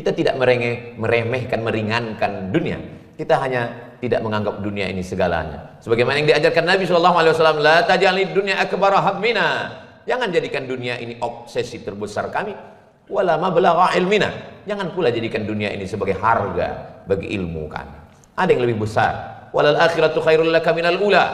Kita tidak meremehkan, meringankan dunia. Kita hanya tidak menganggap dunia ini segalanya. Sebagaimana yang diajarkan Nabi SAW, la taj'alid dunya akbara hammina. Jangan jadikan dunia ini obsesi terbesar kami. Wala mablagha ilmina. Jangan pula jadikan dunia ini sebagai harga bagi ilmu kami. Ada yang lebih besar. Walal akhiratu khairul laka minal ula.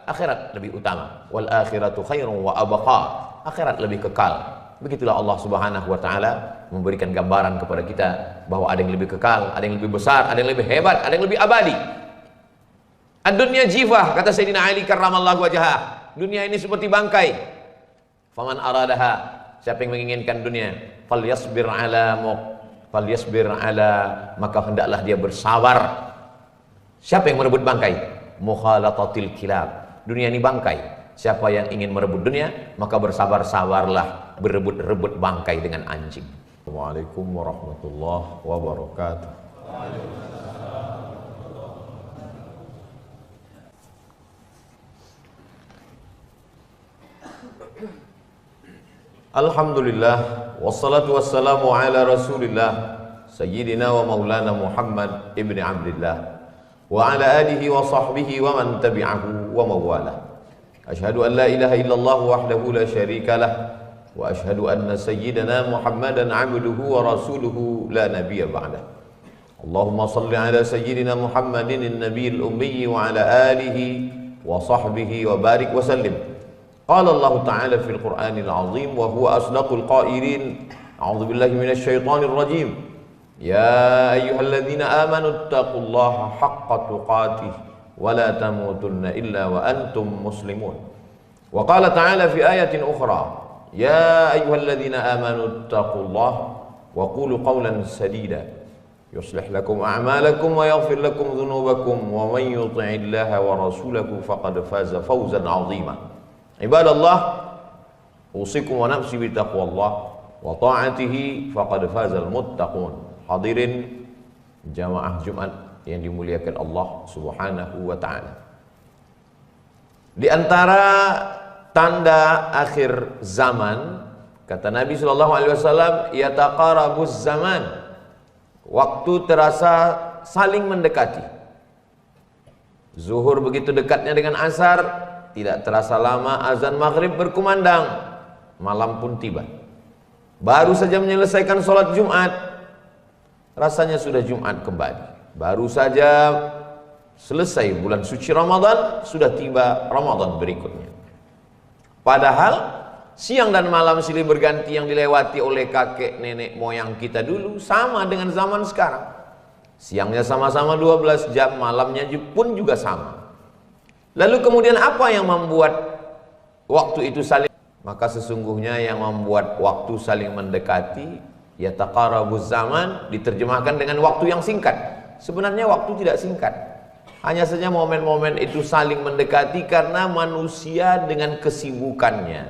Akhirat lebih utama. Wal akhiratu khairun wa abqa. Akhirat lebih kekal. Begitulah Allah Subhanahu wa taala memberikan gambaran kepada kita bahwa ada yang lebih kekal, ada yang lebih besar, ada yang lebih hebat, ada yang lebih abadi. Ad-dunya jifah, kata Sayyidina Ali karramallahu wajhah. Dunia ini seperti bangkai. Faman aradaha, siapa yang menginginkan dunia, falyasbir ala, maka hendaklah dia bersabar. Siapa yang merebut bangkai? Mukhalatatil kilab. Dunia ini bangkai. Siapa yang ingin merebut dunia, maka bersabar-sabarlah berebut-rebut bangkai dengan anjing. Assalamualaikum warahmatullahi wabarakatuh. Alhamdulillah, wassalatu wassalamu ala rasulillah, sayyidina wa maulana Muhammad ibn Abdillah, wa ala alihi wa sahbihi wa man tabi'ahu wa mawalah. Ashhadu an la ilaha illallah wahdahu la syarika lah, wa ashhadu anna sayyidana Muhammadan abduhu wa rasuluhu la nabiyya ba'dah. Allahumma salli ala sayyidina Muhammadin an-nabiyil ummi wa ala alihi wa sahbihi wa barik wa sallim. Qala Allah ta'ala fil Qur'anil azim wa huwa asdaqul qailin. A'udzu billahi minasy syaithanir rajim. Ya ayyuhalladzina amanu taqullaha haqqa tuqatih wa la tamutunna illa wa antum muslimun. Wa qala ta'ala fi ayatin ukhra, ya ayyuhalladzina amanu taqullaha wa qulu qawlan sadida yuslih lakum a'malakum wa yaghfir lakum dhunubakum wa man yuti'illaha wa rasulahu faqad faza fawzan 'azima. Ibadallah, usikum wa nafsi bi taqwallah wa ta'atihi faqad fazal muttaqun. Hadirin jamaah Jumat yang dimuliakan Allah Subhanahu wa taala. Di antara tanda akhir zaman, kata Nabi sallallahu alaihi wasallam, yataqarabuz zaman. Waktu terasa saling mendekati. Zuhur begitu dekatnya dengan asar, tidak terasa lama azan maghrib berkumandang, malam pun tiba. Baru saja menyelesaikan sholat Jumat, rasanya sudah Jumat kembali. Baru saja selesai bulan suci Ramadan, sudah tiba Ramadan berikutnya. Padahal siang dan malam silih berganti yang dilewati oleh kakek nenek moyang kita dulu sama dengan zaman sekarang. Siangnya sama-sama 12 jam, malamnya pun juga sama. Lalu kemudian apa yang membuat waktu itu saling? Maka sesungguhnya yang membuat waktu saling mendekati, yataqarabuz zaman, diterjemahkan dengan waktu yang singkat. Sebenarnya waktu tidak singkat. Hanya saja momen-momen itu saling mendekati karena manusia dengan kesibukannya.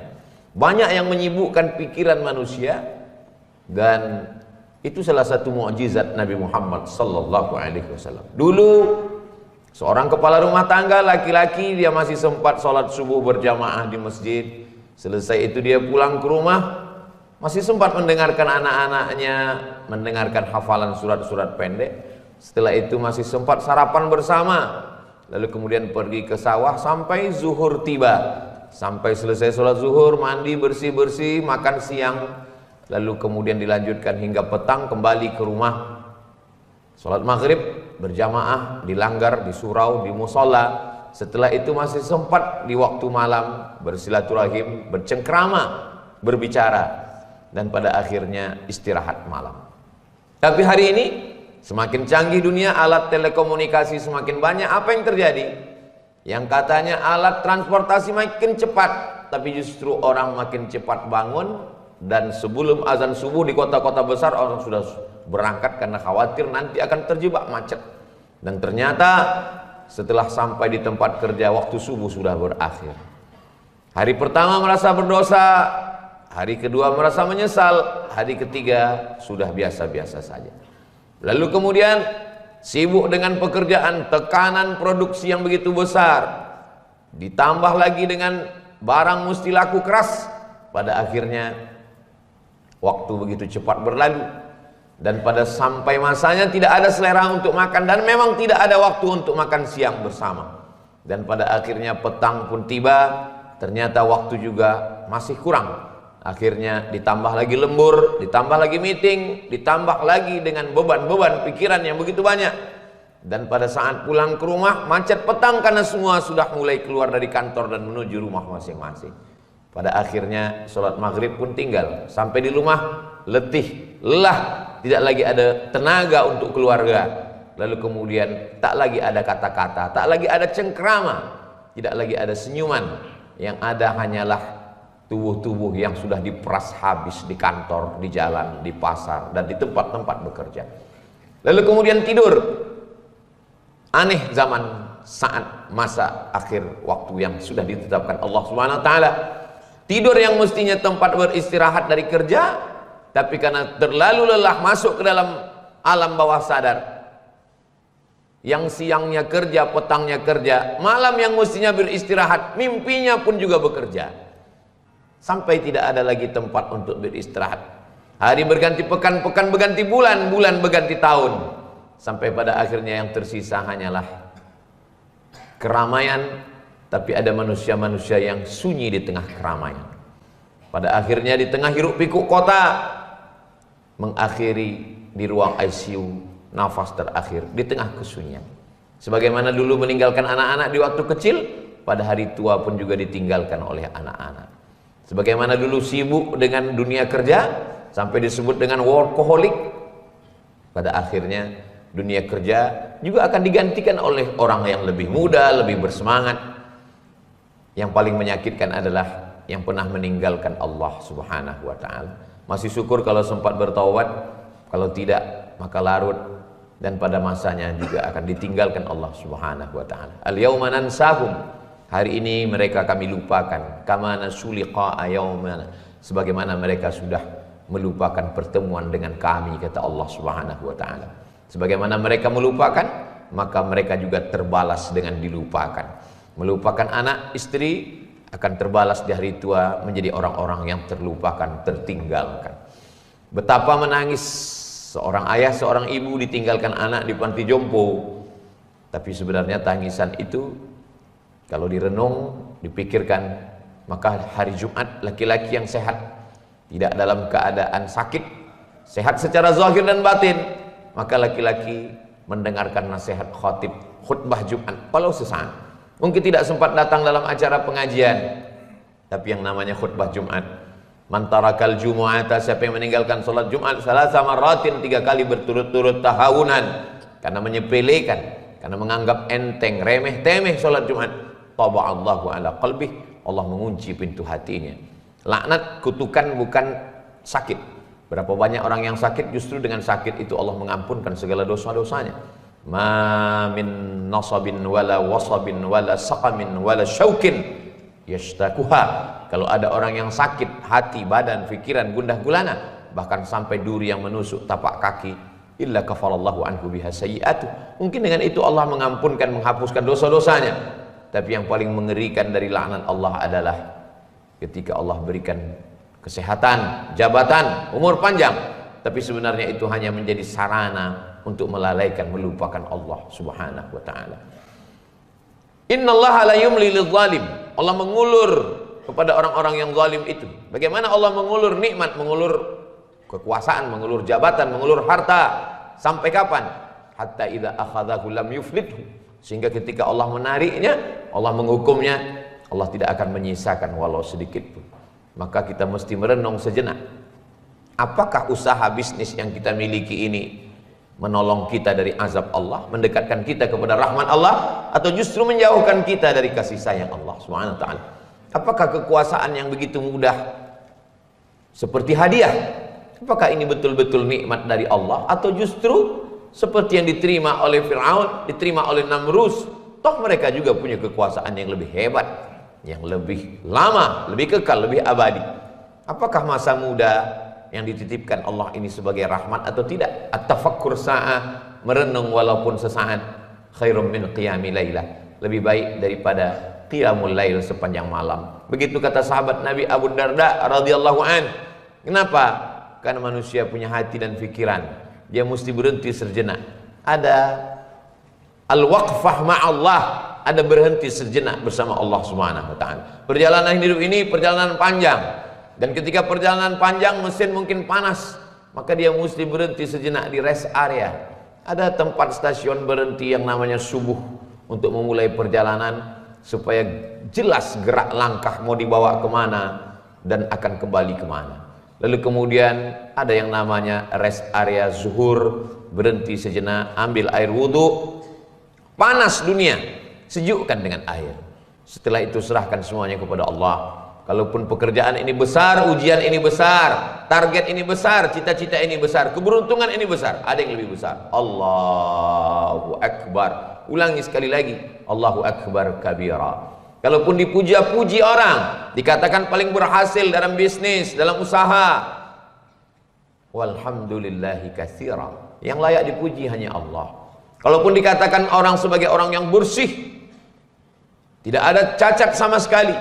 Banyak yang menyibukkan pikiran manusia, dan itu salah satu mukjizat Nabi Muhammad sallallahu alaihi wasallam. Dulu seorang kepala rumah tangga laki-laki, dia masih sempat sholat subuh berjamaah di masjid. Selesai itu dia pulang ke rumah, masih sempat mendengarkan anak-anaknya mendengarkan hafalan surat-surat pendek. Setelah itu masih sempat sarapan bersama. Lalu kemudian pergi ke sawah sampai zuhur tiba. Sampai selesai sholat zuhur, mandi, bersih-bersih, makan siang. Lalu kemudian dilanjutkan hingga petang, kembali ke rumah. Sholat maghrib berjamaah di langgar, di surau, di musola. Setelah itu masih sempat di waktu malam bersilaturahim, bercengkrama, berbicara, dan pada akhirnya istirahat malam. Tapi hari ini semakin canggih dunia, alat telekomunikasi semakin banyak. Apa yang terjadi? Yang katanya alat transportasi makin cepat, tapi justru orang makin cepat bangun, dan sebelum azan subuh di kota-kota besar orang sudah berangkat karena khawatir nanti akan terjebak macet. Dan ternyata setelah sampai di tempat kerja waktu subuh sudah berakhir. Hari pertama merasa berdosa, hari kedua merasa menyesal, hari ketiga sudah biasa-biasa saja. Lalu kemudian sibuk dengan pekerjaan, tekanan produksi yang begitu besar, ditambah lagi dengan barang mesti laku keras. Pada akhirnya waktu begitu cepat berlalu, Dan pada sampai masanya tidak ada selera untuk makan, dan memang tidak ada waktu untuk makan siang bersama. Dan pada akhirnya petang pun tiba, ternyata waktu juga masih kurang. Akhirnya ditambah lagi lembur, ditambah lagi meeting, ditambah lagi dengan beban-beban pikiran yang begitu banyak. Dan pada saat pulang ke rumah macet petang karena semua sudah mulai keluar dari kantor dan menuju rumah masing-masing. Pada akhirnya sholat maghrib pun tinggal. Sampai di rumah letih, lelah, tidak lagi ada tenaga untuk keluarga. Lalu kemudian tak lagi ada kata-kata, tak lagi ada cengkrama, tidak lagi ada senyuman. Yang ada hanyalah tubuh-tubuh yang sudah diperas habis di kantor, di jalan, di pasar, dan di tempat-tempat bekerja. Lalu kemudian tidur. Aneh zaman saat masa akhir waktu yang sudah ditetapkan Allah Subhanahu wa taala. Tidur yang mestinya tempat beristirahat dari kerja, tapi karena terlalu lelah masuk ke dalam alam bawah sadar. Yang siangnya kerja, petangnya kerja, malam yang mestinya beristirahat, mimpinya pun juga bekerja. Sampai tidak ada lagi tempat untuk beristirahat. Hari berganti pekan, pekan berganti bulan, bulan berganti tahun. Sampai pada akhirnya yang tersisa hanyalah keramaian, tapi ada manusia-manusia yang sunyi di tengah keramaian. Pada akhirnya di tengah hiruk pikuk kota, mengakhiri di ruang ICU, nafas terakhir di tengah kesunyian. Sebagaimana dulu meninggalkan anak-anak di waktu kecil, pada hari tua pun juga ditinggalkan oleh anak-anak. Sebagaimana dulu sibuk dengan dunia kerja sampai disebut dengan workaholic, pada akhirnya dunia kerja juga akan digantikan oleh orang yang lebih muda, lebih bersemangat. Yang paling menyakitkan adalah yang pernah meninggalkan Allah Subhanahu wa taala. Masih syukur kalau sempat bertaubat, kalau tidak maka larut, dan pada masanya juga akan ditinggalkan Allah Subhanahu wa taala. Al-yauma nansahum, hari ini mereka kami lupakan, kama nasu liqa'a yaumana, sebagaimana mereka sudah melupakan pertemuan dengan kami, kata Allah Subhanahu wa taala. Sebagaimana mereka melupakan, maka mereka juga terbalas dengan dilupakan. Melupakan anak, istri, akan terbalas di hari tua menjadi orang-orang yang terlupakan, tertinggalkan. Betapa menangis seorang ayah, seorang ibu ditinggalkan anak di panti jompo. Tapi sebenarnya tangisan itu kalau direnung, dipikirkan, maka hari Jumat laki-laki yang sehat, tidak dalam keadaan sakit, sehat secara zahir dan batin, maka laki-laki mendengarkan nasihat khatib khutbah Jumat walau sesaat. Mungkin tidak sempat datang dalam acara pengajian, tapi yang namanya khutbah Jumat, man tarakal jumu'ata, siapa yang meninggalkan salat Jumat salasa marratin, 3 kali berturut-turut tahawunan, karena menyepelekan, karena menganggap enteng, remeh temeh salat Jumat, taba'allahu ala qalbih, Allah mengunci pintu hatinya. Laknat, kutukan bukan sakit. Berapa banyak orang yang sakit, justru dengan sakit itu Allah mengampunkan segala dosa-dosanya. Ma min nasabin wala wasabin wala saqamin wala syaukin yashtakuha. Kalau ada orang yang sakit hati, badan, pikiran, gundah gulana, bahkan sampai duri yang menusuk tapak kaki, illa kafarallahu anhu biha sayyi'atuh. Mungkin dengan itu Allah mengampunkan, menghapuskan dosa-dosanya. Tapi yang paling mengerikan dari laknat Allah adalah ketika Allah berikan kesehatan, jabatan, umur panjang, tapi sebenarnya itu hanya menjadi sarana untuk melalaikan, melupakan Allah Subhanahu wa taala. Innallaha la yumli lidzalim. Allah mengulur kepada orang-orang yang zalim itu. Bagaimana Allah mengulur nikmat, mengulur kekuasaan, mengulur jabatan, mengulur harta, sampai kapan? Hatta idza akhadhahu lam yuflithu. Sehingga ketika Allah menariknya, Allah menghukumnya, Allah tidak akan menyisakan walau sedikit pun. Maka kita mesti merenung sejenak. Apakah usaha bisnis yang kita miliki ini menolong kita dari azab Allah, mendekatkan kita kepada rahmat Allah, atau justru menjauhkan kita dari kasih sayang Allah Subhanahu wa taala? Apakah kekuasaan yang begitu mudah seperti hadiah? Apakah ini betul-betul nikmat dari Allah, atau justru seperti yang diterima oleh Fir'aun, diterima oleh Namrus? Toh mereka juga punya kekuasaan yang lebih hebat, yang lebih lama, lebih kekal, lebih abadi. Apakah masa muda yang dititipkan Allah ini sebagai rahmat atau tidak? At-tafakkur sa'ah, merenung walaupun sesaat, khairum min qiyami lailah, lebih baik daripada qiyamul lail sepanjang malam. Begitu kata sahabat Nabi Abu Darda radhiyallahu an. Kenapa? Karena manusia punya hati dan pikiran. dia mesti berhenti sejenak. Ada al-waqfah ma'allah, ada berhenti sejenak bersama Allah Subhanahu wa taala. Perjalanan hidup ini perjalanan panjang, dan ketika perjalanan panjang mesin mungkin panas, maka dia mesti berhenti sejenak di rest area. Ada tempat stasiun berhenti yang namanya subuh untuk memulai perjalanan supaya jelas gerak langkah mau dibawa kemana dan akan kembali kemana. Lalu kemudian ada yang namanya rest area zuhur, berhenti sejenak, ambil air wudhu. Panas dunia, sejukkan dengan air. Setelah itu serahkan semuanya kepada Allah. Kalaupun pekerjaan ini besar, ujian ini besar, target ini besar, cita-cita ini besar, keberuntungan ini besar, ada yang lebih besar. Allahu Akbar. Ulangi sekali lagi, Allahu Akbar kabira. Kalaupun dipuja-puji orang, dikatakan paling berhasil dalam bisnis, dalam usaha, walhamdulillahi katsira. Yang layak dipuji hanya Allah. Kalaupun dikatakan orang sebagai orang yang bersih, tidak ada cacat sama sekali,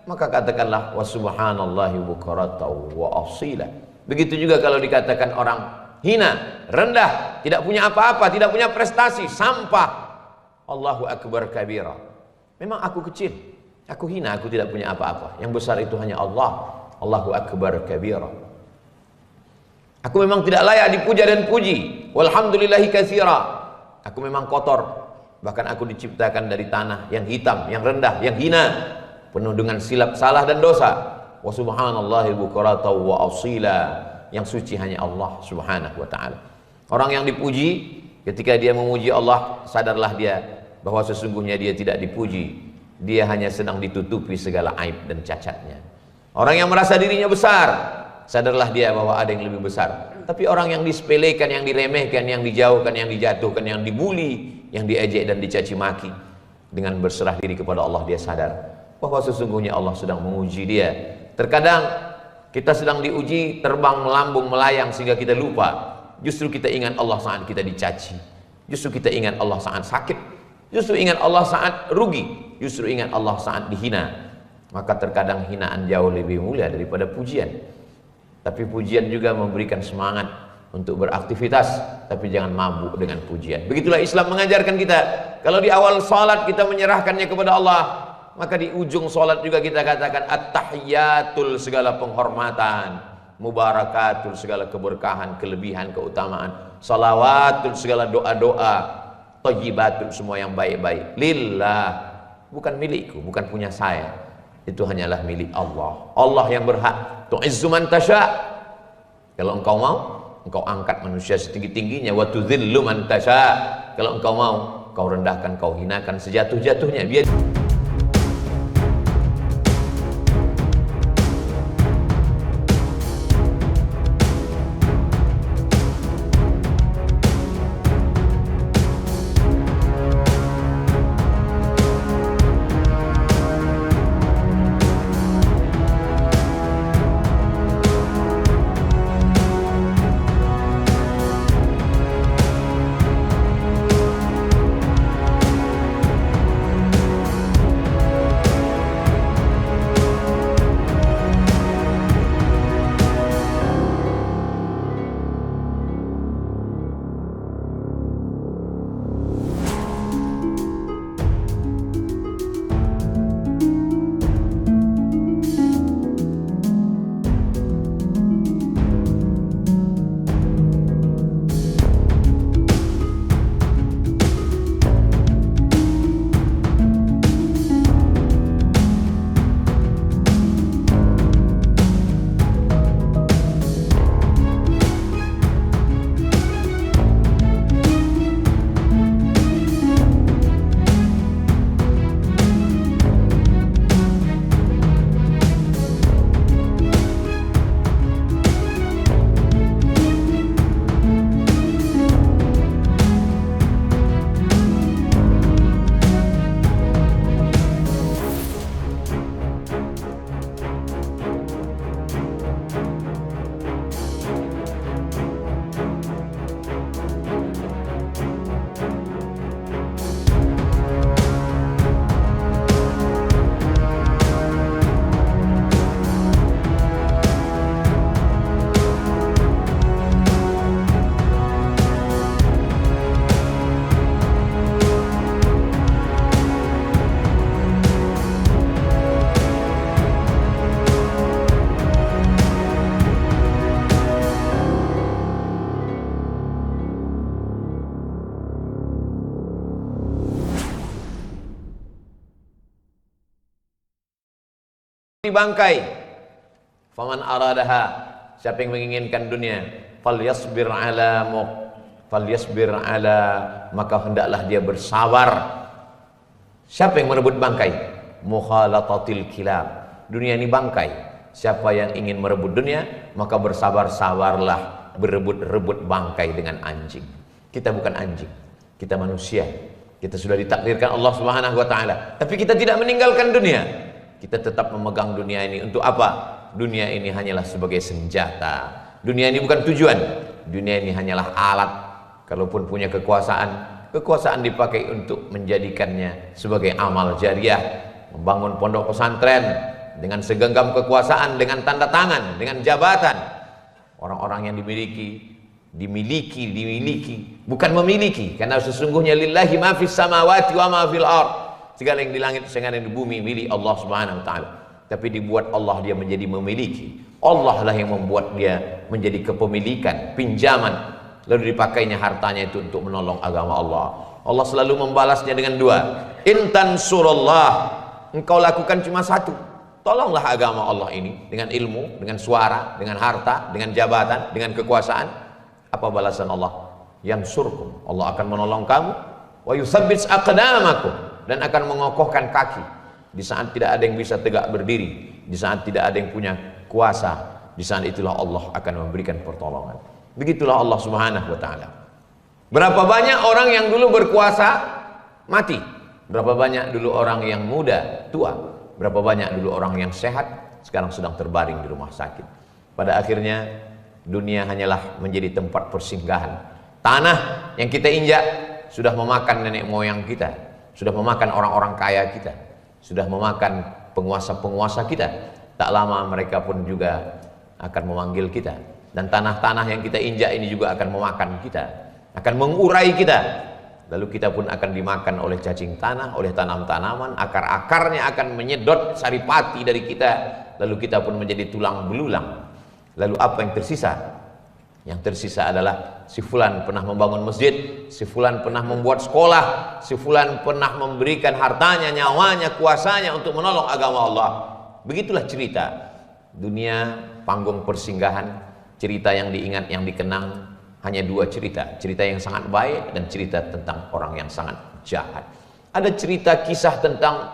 maka katakanlah wa subhanallahi bukratan wa asila. Begitu juga kalau dikatakan orang hina, rendah, tidak punya apa-apa, tidak punya prestasi, sampah, Allahu Akbar kabira. Memang aku kecil, aku hina, aku tidak punya apa-apa. Yang besar itu hanya Allah. Allahu Akbar kabira. Aku memang tidak layak dipuja dan puji. Walhamdulillahi katsira. Aku memang kotor. Bahkan aku diciptakan dari tanah yang hitam, yang rendah, yang hina, penuh dengan silap, salah dan dosa. Wa subhanallahi bukratan wa asila. Yang suci hanya Allah Subhanahu wa taala. Orang yang dipuji, ketika dia memuji Allah, sadarlah dia bahwa sesungguhnya dia tidak dipuji, dia hanya sedang ditutupi segala aib dan cacatnya. Orang yang merasa dirinya besar, sadarlah dia bahwa ada yang lebih besar. Tapi orang yang disepelekan, yang diremehkan, yang dijauhkan, yang dijatuhkan, yang dibuli, yang diejek dan dicaci maki, dengan berserah diri kepada Allah, dia sadar bahwa sesungguhnya Allah sedang menguji dia. Terkadang kita sedang diuji, terbang, melambung, melayang sehingga kita lupa. Justru kita ingat Allah saat kita dicaci, justru kita ingat Allah saat sakit, justru ingat Allah saat rugi, justru ingat Allah saat dihina. Maka terkadang hinaan jauh lebih mulia daripada pujian. Tapi pujian juga memberikan semangat untuk beraktivitas, tapi jangan mabuk dengan pujian. Begitulah Islam mengajarkan kita. Kalau di awal salat kita menyerahkannya kepada Allah, maka di ujung salat juga kita katakan at-tahiyatul, segala penghormatan, mubarakatul, segala keberkahan, kelebihan, keutamaan, salawatul, segala doa-doa, thayyibatul, semua yang baik-baik, lillah, bukan milikku, bukan punya saya, itu hanyalah milik Allah. Allah yang berhak. Tu'izzu man tasya, kalau engkau mau, engkau angkat manusia setinggi-tingginya. Wa tudzillu man tasya, kalau engkau mau, kau rendahkan, kau hinakan sejatuh-jatuhnya. Biar bangkai. Faman aradaha, siapa yang menginginkan dunia, falyasbir ala, maka hendaklah dia bersabar. Siapa yang merebut bangkai? Mukhalatatil kilab. Dunia ini bangkai. Siapa yang ingin merebut dunia, maka bersabar-sabarlah berebut-rebut bangkai dengan anjing. Kita bukan anjing, kita manusia. Kita sudah ditakdirkan Allah Subhanahu wa taala, tapi kita tidak meninggalkan dunia. Kita tetap memegang dunia ini untuk apa? Dunia ini hanyalah sebagai senjata. Dunia ini bukan tujuan. Dunia ini hanyalah alat. Kalaupun punya kekuasaan dipakai untuk menjadikannya sebagai amal jariah, membangun pondok pesantren dengan segenggam kekuasaan, dengan tanda tangan, dengan jabatan. Orang-orang yang dimiliki, bukan memiliki, karena sesungguhnya lillahi ma fis samawati wa ma fil ard. Segala yang di langit, segala yang di bumi milik Allah Subhanahu wa taala. Tapi dibuat Allah dia menjadi memiliki. Allah lah yang membuat dia menjadi kepemilikan, pinjaman. Lalu dipakainya hartanya itu untuk menolong agama Allah. Allah selalu membalasnya dengan dua. Intan surallah, engkau lakukan cuma satu. Tolonglah agama Allah ini dengan ilmu, dengan suara, dengan harta, dengan jabatan, dengan kekuasaan. Apa balasan Allah? Yansurkum, Allah akan menolong kamu. Wa yutsabbits aqdamakum, dan akan mengokohkan kaki di saat tidak ada yang bisa tegak berdiri, di saat tidak ada yang punya kuasa. Di saat itulah Allah akan memberikan pertolongan. Begitulah Allah Subhanahu wa taala. Berapa banyak orang yang dulu berkuasa mati? Berapa banyak dulu orang yang muda tua? Berapa banyak dulu orang yang sehat sekarang sedang terbaring di rumah sakit? Pada akhirnya dunia hanyalah menjadi tempat persinggahan. Tanah yang kita injak sudah memakan nenek moyang kita, sudah memakan orang-orang kaya kita, sudah memakan penguasa-penguasa kita. Tak lama mereka pun juga akan memanggil kita. Dan tanah-tanah yang kita injak ini juga akan memakan kita, akan mengurai kita. Lalu kita pun akan dimakan oleh cacing tanah, oleh tanam-tanaman. Akar-akarnya akan menyedot saripati dari kita. Lalu kita pun menjadi tulang belulang. Lalu apa yang tersisa? Yang tersisa adalah si fulan pernah membangun masjid, si fulan pernah membuat sekolah, si fulan pernah memberikan hartanya, nyawanya, kuasanya untuk menolong agama Allah. Begitulah cerita dunia, panggung persinggahan. Cerita yang diingat, yang dikenang hanya dua cerita. Cerita yang sangat baik dan cerita tentang orang yang sangat jahat. Ada cerita kisah tentang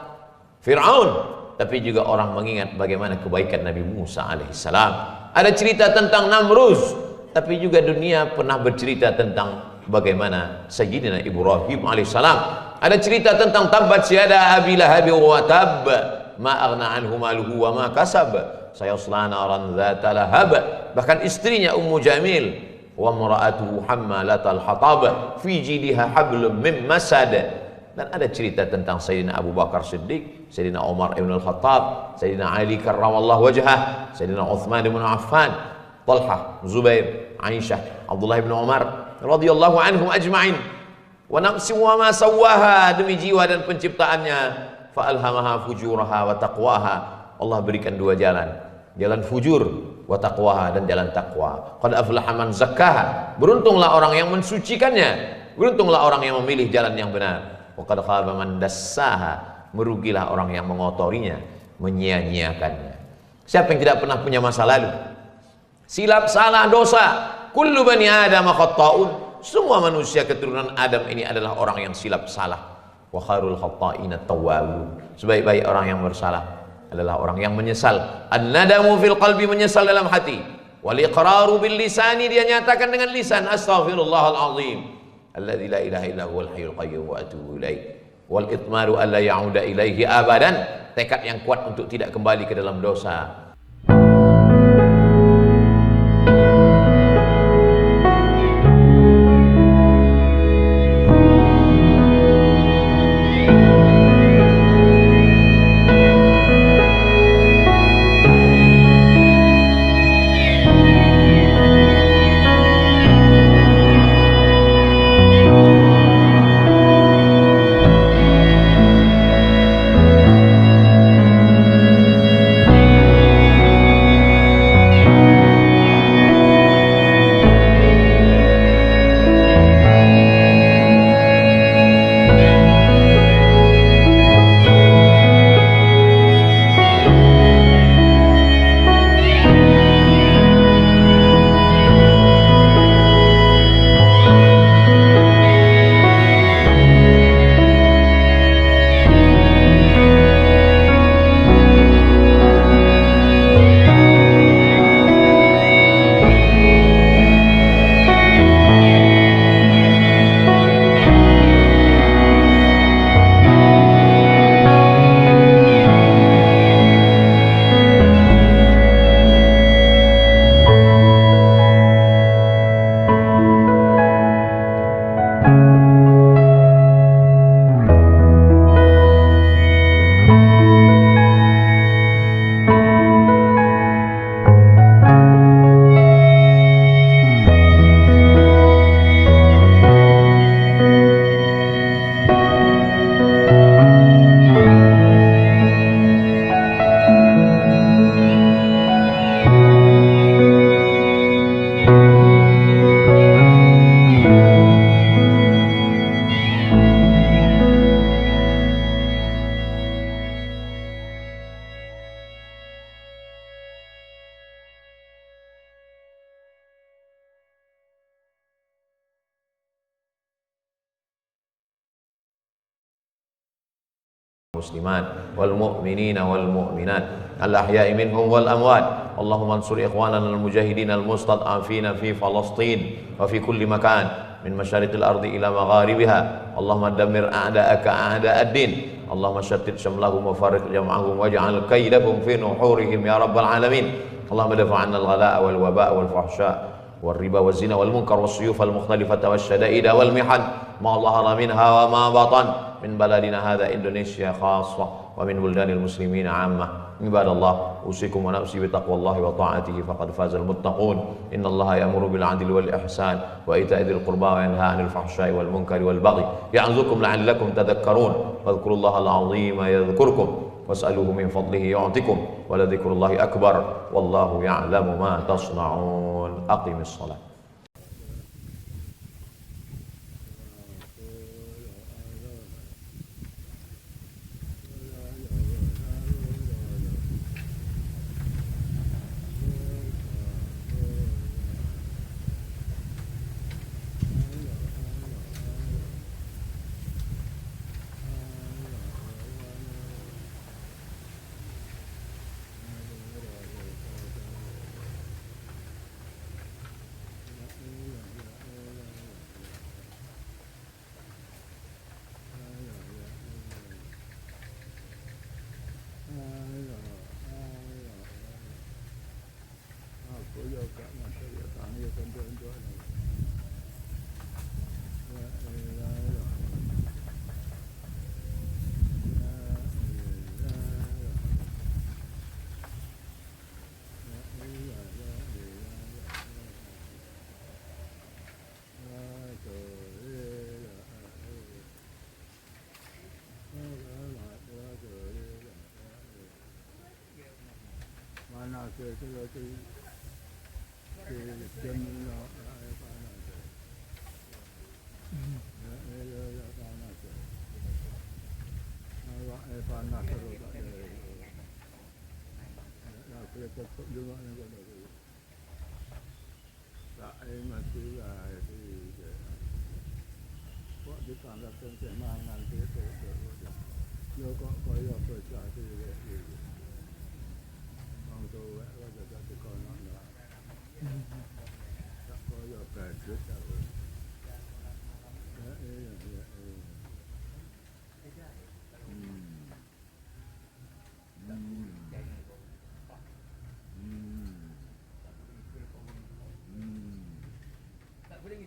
Fir'aun, tapi juga orang mengingat bagaimana kebaikan Nabi Musa alaihissalam. Ada cerita tentang Namruz, tapi juga dunia pernah bercerita tentang bagaimana Sayyidina Ibrahim alaihissalam. Ada cerita tentang tabbat syada Abi Lahab wa tab, ma aghna anhu maluhu wa ma kasab, sayasla naran dzata lahab. Bahkan istrinya Ummu Jamil, wa mar'atuhu hammalatal hatab, fi jidha hablum mim masad. Dan ada cerita tentang Sayyidina Abu Bakar Siddiq, Sayyidina Umar ibn al-Khattab, Sayyidina Ali karramallahu wajhah, Sayyidina Uthman ibn Affan, Talha, Zubair, Aisyah, Abdullah ibn Umar radhiyallahu anhum ajma'in. Wa nafsi wa ma sawwaha, demi jiwa dan penciptaannya, fa alhamaha fujuraha wa taqwaha. Allah berikan dua jalan, jalan fujur wa taqwaha, dan jalan takwa. Qad aflaha man zakkaha, beruntunglah orang yang mensucikannya, beruntunglah orang yang memilih jalan yang benar. Wa qad khaba man dassaha, merugilah orang yang mengotorinya, menyia-nyiakannya. Siapa yang tidak pernah punya masa lalu? Silap, salah, dosa. Kullu bani Adam khata'un, semua manusia keturunan Adam ini adalah orang yang silap, salah. Wa khairul khata'ina tawwabun, sebaik-baik orang yang bersalah adalah orang yang menyesal. An-nadamu fil qalbi, menyesal dalam hati. Wal iqraru bil lisani, dia nyatakan dengan lisan, astaghfirullahal azim alladzi la ilaha illa huwal hayyul qayyum wa atubu ilaih. Wal itmaru alla ya'uda ilaihi abadan, tekad yang kuat untuk tidak kembali ke dalam dosa. والمسلمات والمؤمنين والمؤمنات الأحياء منهم والأموات. اللهم انصر إخواننا المجاهدين المستضعفين في فلسطين وفي كل مكان من مشارق الأرض إلى مغاربها. اللهم دمر أعداءك أعداء الدين. اللهم شتت شملهم وفرق جمعهم واجعل كيدهم في نحورهم يا رب العالمين. اللهم دفع عنا الغلاء والوباء والفحشاء والربا والزنا والمنكر والسيوف المختلفة والشدائد والمحن ما ظهر منها وما بطن من بلدنا هذا إندونيسيا خاصة ومن بلدان المسلمين عامة. عباد الله أوصيكم ونفسي بتقوى الله وطاعته فقد فاز المتقون. إن الله يأمر بالعدل والإحسان وإيتاء ذي القربى وينهى عن الفحشاء والمنكر والبغي يعظكم لعلكم تذكرون. واذكروا الله العظيم يذكركم واسألوه من فضله يعطكم ولذكر الله أكبر والله يعلم ما تصنعون. أقم الصلاة.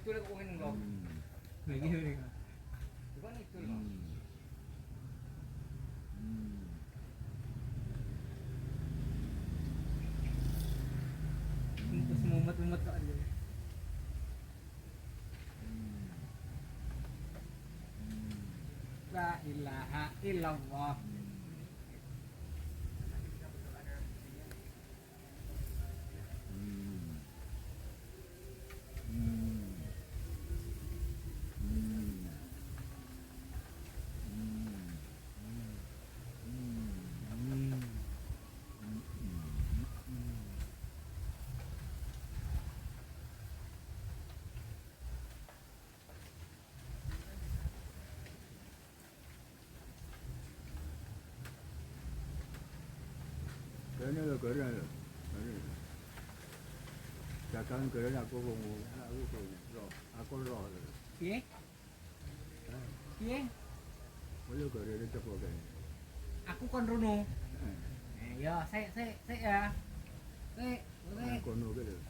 Itu lah kau ingin dong. Lagi ni. Bukan itu lah. Itu semua umat tak ada. La ilaha illallah. Kerana kerana Jangan kerana aku roh. Okey. Okey. Boleh kerana cepat kan. Aku kon Runo. Ya, saya ya. Saya boleh. Kono ke dia.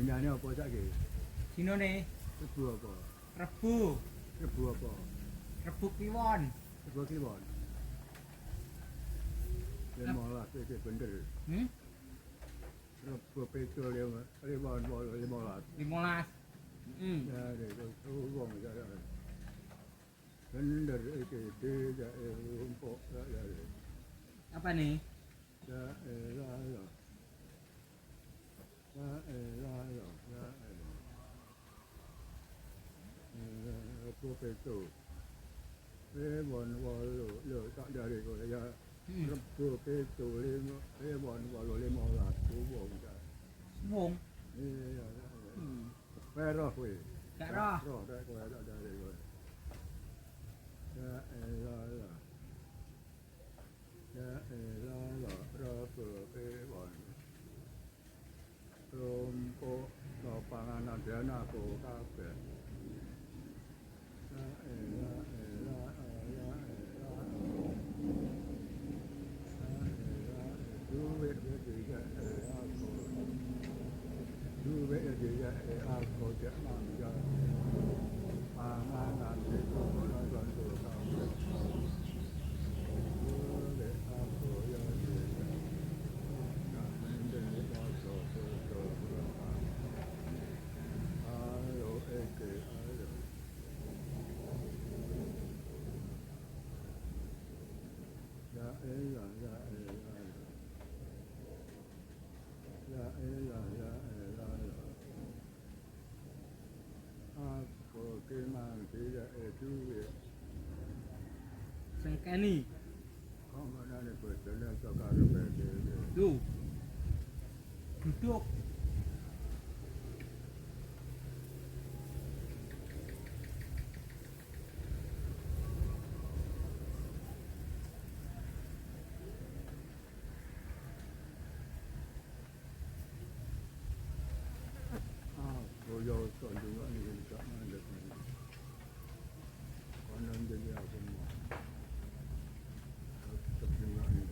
Dinane apa saiki? Dinone Rebu apa? Rebu, Rebu apa? Rebu Kliwon. Rebu Kliwon. 15 iki bener. Hmm? Rebu petul Kliwon 15. 15. Ya itu wong ya. Bener iki tidak rumpuk ya. Apa nih? Ya elah. Ya elah. Ya elah. Rebu petul. Kliwon 8 lho tak dari kok ya. Rebu petul 15 wong ya. Wong. Iya. Hmm. Merah kowe. Gak roh. Roh tak kowe tak dari kowe. Ya elah. Ya elah, Rebu Kliwon. Rumpuk no panganan dana aku kabeh. Ya elah. Duit juga aku. Duit juga aku jak mangga. Panganan itu ora bantu kabeh. Duit aku ya juga. Mendele basa basa. Ayo eke ayo. Ya elah. Ya elah. Aku kemang tidak duit. Sengkeni. Kau mana ni betul atau karupe dia? Tuh. Duduk. Aku yo kon juga ni tak mana ni. Konon jadi aku mau. Tetap juga ni.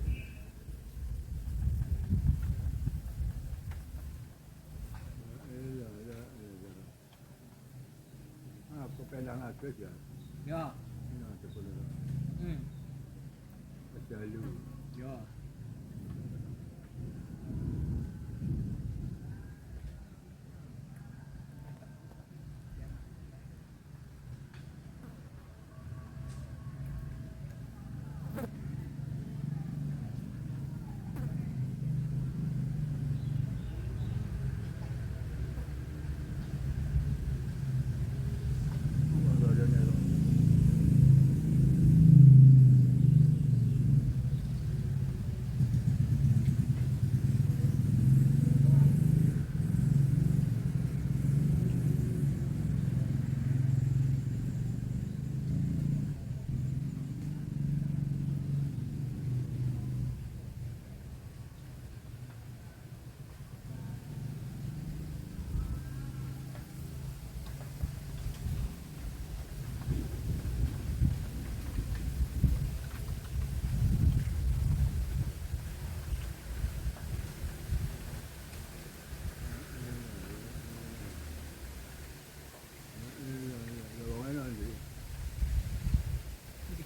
Ya. Aku pelang aku je. Ya. Nak sepuluh. Hmm. Jalu. Ya.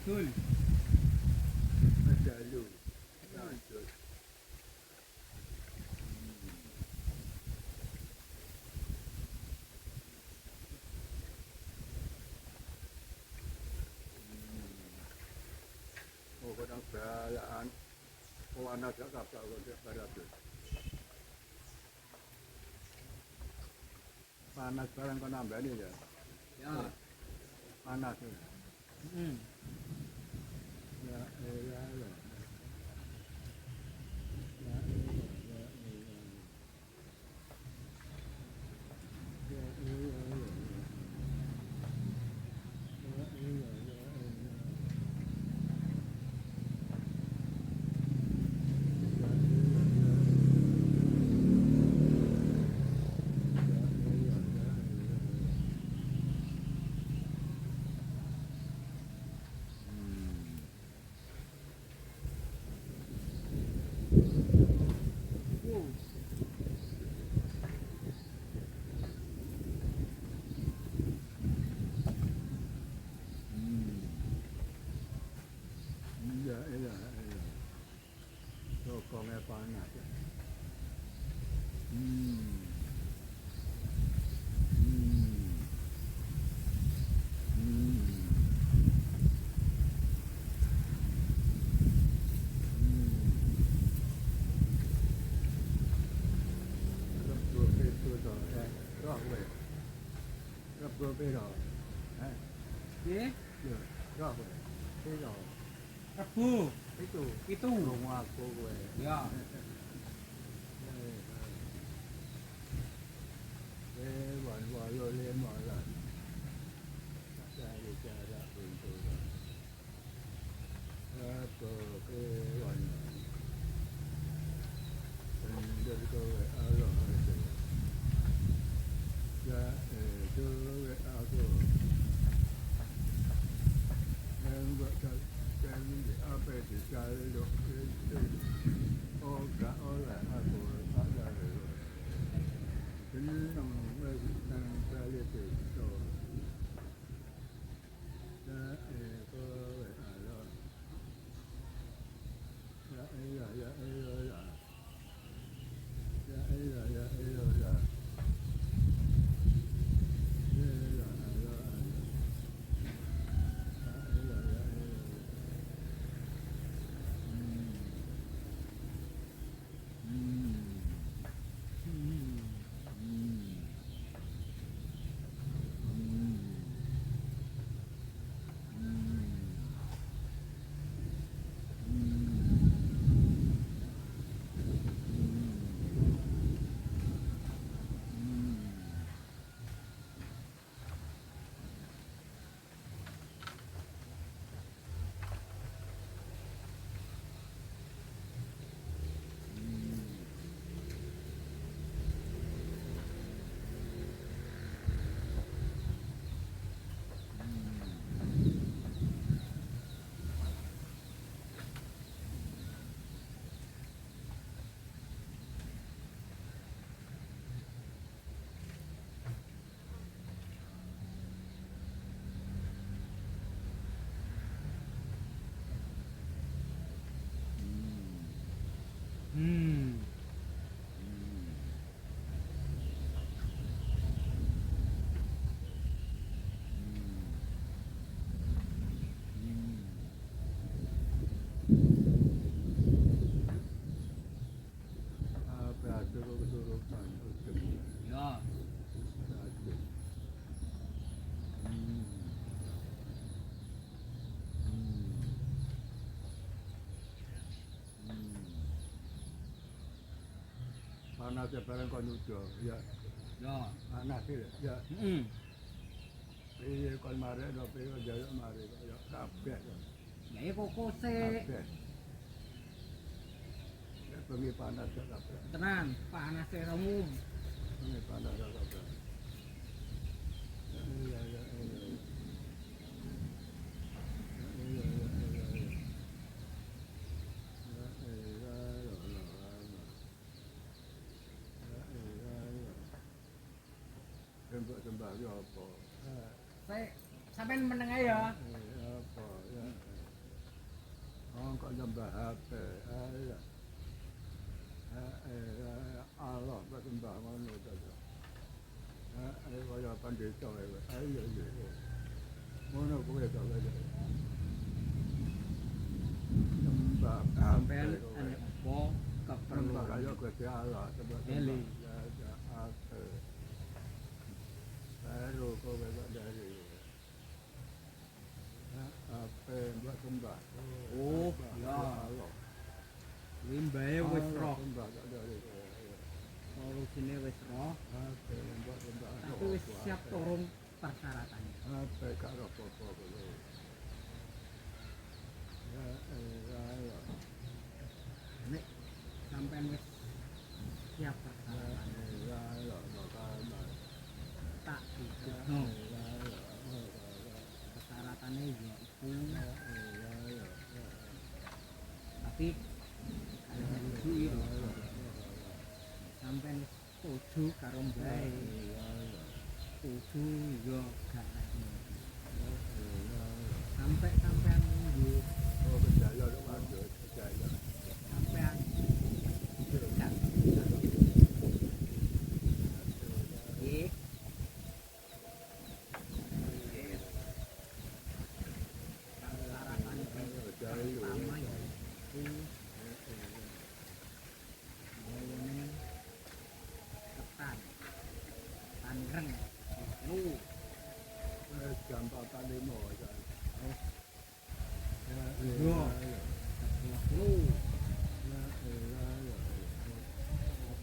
Betul. Jalu. Lanjut. Oh, kadang perayaan. Oh, anak cakap tak kau barat tu. Panas sekarang kau nambah ni je. Ya. Panas ni. Hmm. Ya. iya iya iya. Sokongnya panas. Hmm. Hmm. Hmm. Itu tuh, roh weh. Berbeda. Nggih, Ya, roh weh. Beda. Rebu. Itu rumahku weh. Ya. Wan wayo le malan. Saya cara untuk apa ke wan. Dari kau Allah itu. Ya, itu aku. Yang buat kan apa itu kalau itu. Oh, tak oleh aku ada. Ini yang saya lihat itu. Ya, kau Allah. Ya, ya, ya, ya, ya. Ya, ya, ya, ya, ya. Hmm. Apa kesurupan untuk Ya. sakit. Panasnya barang kau nyudo, ya. Ya. Panas itu, ya. Heeh. Iya kon mari do piye jaya mari kaya kabeh. Ya iku kokose Kabeh. Ya bengi panas ya kabeh. tenan, panas remu. Bengi panas ya kabeh. Iya iya iya. Iya iya iya. Ya iya ya Allah. Ya iya ya. Sembah ya apa? Saya sampean meneng ae ya. Apa ya? Oh kok nyembah HP. Ya. Allah bersembah ngono to. Kaya pandita wae. Ayo iya. Ngono kuwi to wae. Nyembah Sampean HP kowe. ane apa Nyembah kaya keperluan. Gusti Allah sebab Eli. ya HP. Baru kowe kok dari apa buat sembah. Oh, ya. Allah. Limbae wis roh. Sembah kok dari. Solusine wis roh, Apa buat sembah. tapi wis siap turun persyaratannya. Apa karo apa-apa kowe. Ya Allah. Nek sampean wis siap persyaratannya, Ya Allah, makanya. tak dikutno. Persyaratannya ya iku, tapi kalau iki lho, sampean wis setuju karo mbae. Setuju yo gak lagi. Sampai sampean nunggu Oh, percaya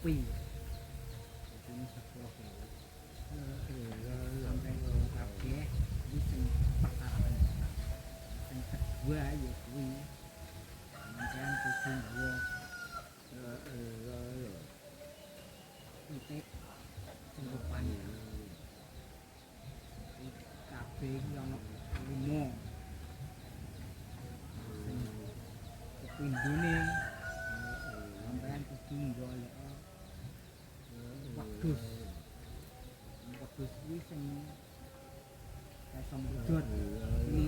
sepi. Ini sepuh. Sampai ke kabeh iki sing perkara. Sing kedua ya kuwi. Sampeyan kudu nggawa titik sing rupan. Kabeh iki ana 5. Sing kepindune sampeyan kudu golek wedhus. Wedhus kuwi sing iso mudhut iki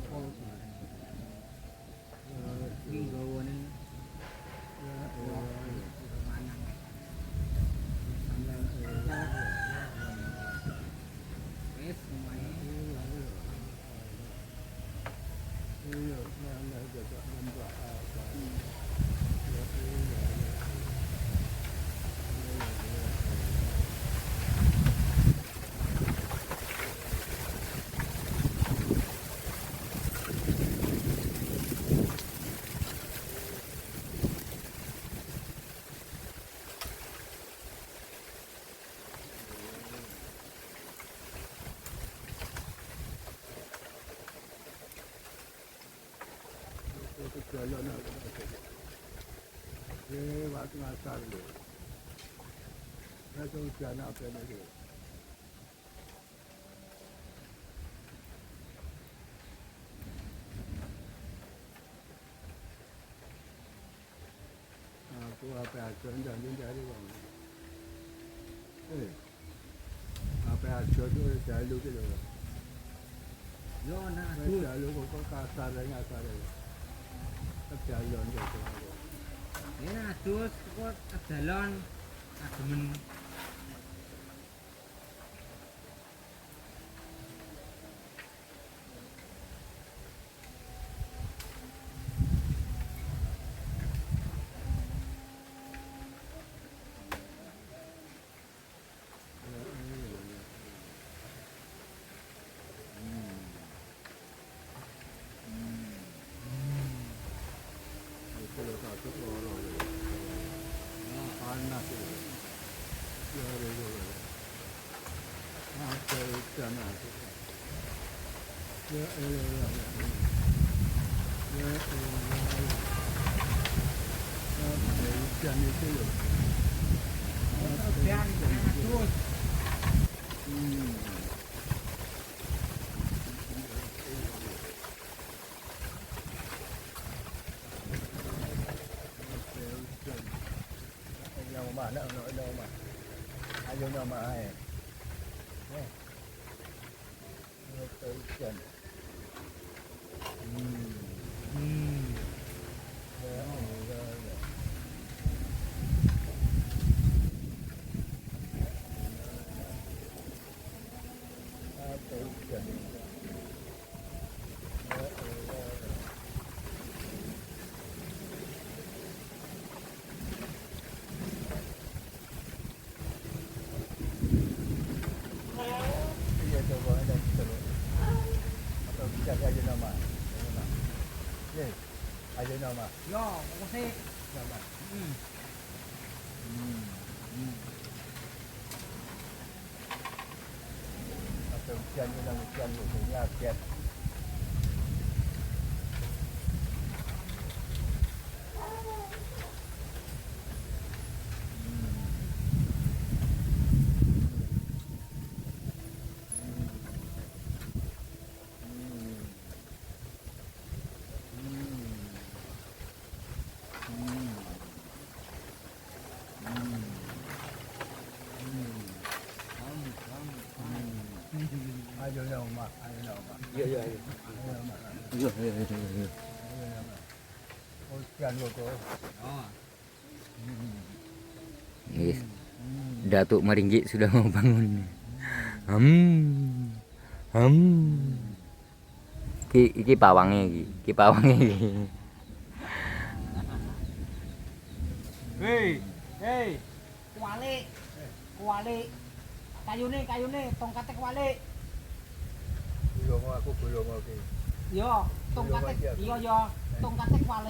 pol. Iki nggawane manang. Wis semuanya. Jalan apa? Waktu ngasar tu. Saya hujan apa ni? Aku apa acuan jangan cari uang. Apa acuan tu jalu gitu. Yo nak Jalu kok kasar ngasar. Jalan gitu. ya adus kok dalan ademen. Panas itu. Apa hujan itu? Hujan itu loh. Dan adus. Mana đâu mà ai vô đâu mà ai tới chân aja nama. Aja nama. Yo, makasih. Nama. Atau hujan penyakit. Ayo nama. Iya. Hujan kok. Oh. Yes. Datuk Maringgit sudah mau bangun. Iki pawange iki pawange iki. Hei. Kuali. Kayune, tongkate kuali. Belum aku. Yo, tongkate. Iya, tongkate kuali.